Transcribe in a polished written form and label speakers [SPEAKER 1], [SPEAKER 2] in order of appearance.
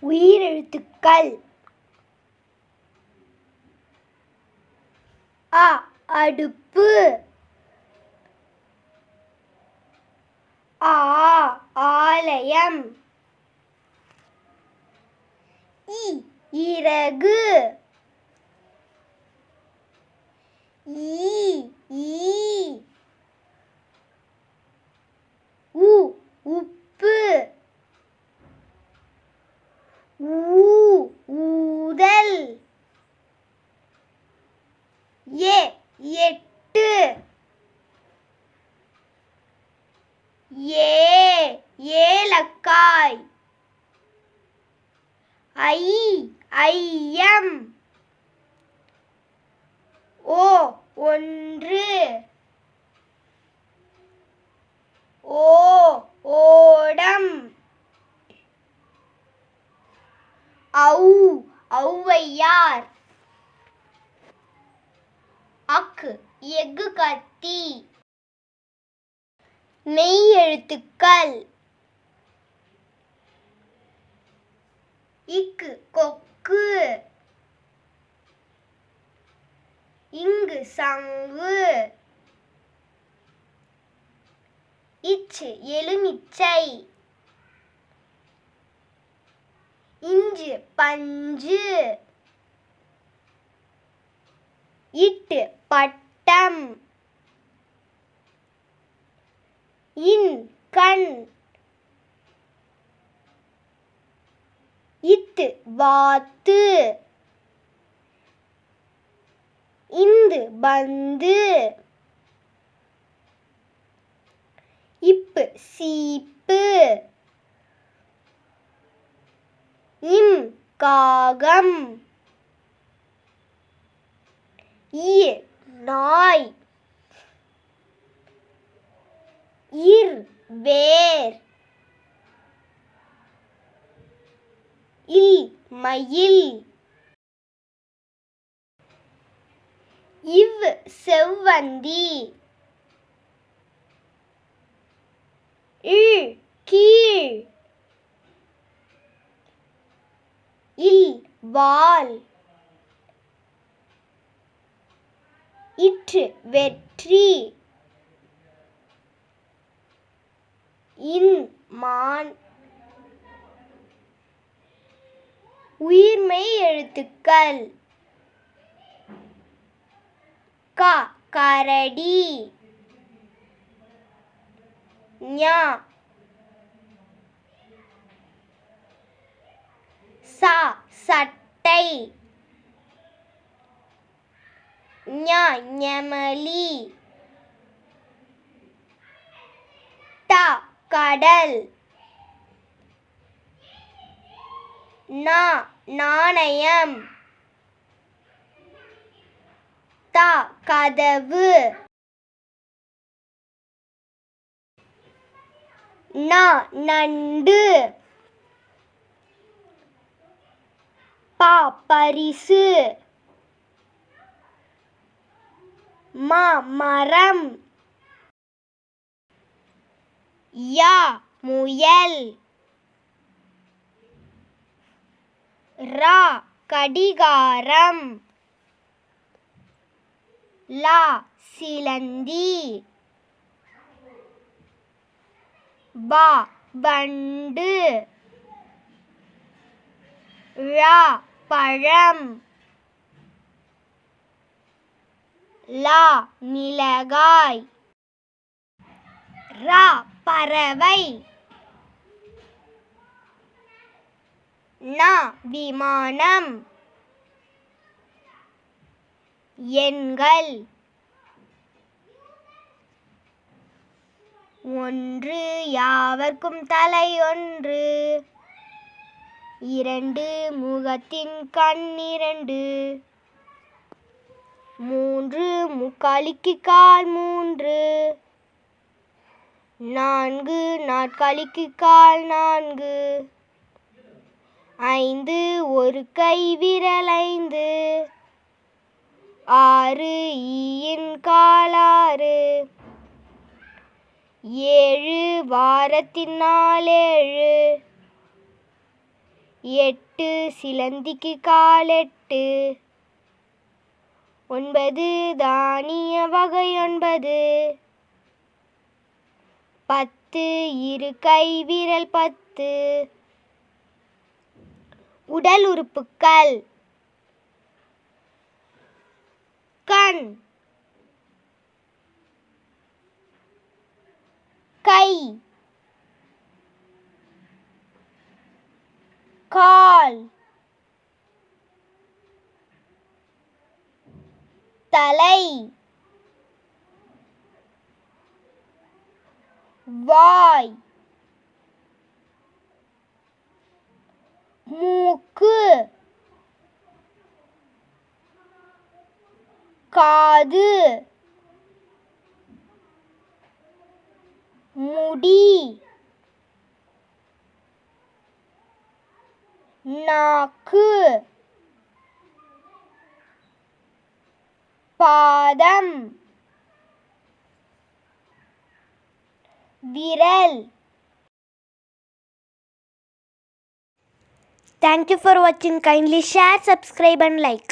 [SPEAKER 1] உயிரெழுத்துக்கள் அ அடுப்பு, ஆ ஆலயம், இறகு, ஈ உப்பு, ஊதல், எட்டு, ஏலக்காய், ஐயம், ஒன்று, ஓடம், ஔவையார், எஃகு கத்தி. மெய் எழுத்துக்கள் கொக்கு, சங்கு, எலுமிச்சை, பஞ்சு, பட்டம், கண், வாத்து, பந்து, சீப்பு, காகம், நாய், வேர், மயில், செவ்வந்தி, கீழ், வால், வெற்றி, மான். உயிர்மெய் எழுத்துக்கள் கரடி, சட்டை, நெமலி, கடல், நாணயம், கதவு, நண்டு, பரிசு, மரம், முயல், கடிகாரம், சிலந்தி, வண்டு, பழம், மிளகாய், பறவை, விமானம். எண்கள் 1 யாவர்க்கும் தலை ஒன்று, 2 முகத்தின் கண் 2, 3 முக்காலிக்கு கால் 3, 4 நாற்காலிக்கு கால் 4, 5 ஒரு கை விரல் 5, 6 ஈயின் கால் 6, 7 வாரத்தின் நாள் 7, 8 சிலந்திக்கு கால் 8. 9 தானிய வகை 9. 10 இரு கை விரல் 10. உடல் உறுப்புக்கள்: கண், கை, கால், தலை, வாய், மூக்கு, காது, முடி, நாக்கு, பாதம், விரல். Thank you for watching. Kindly share, subscribe and like.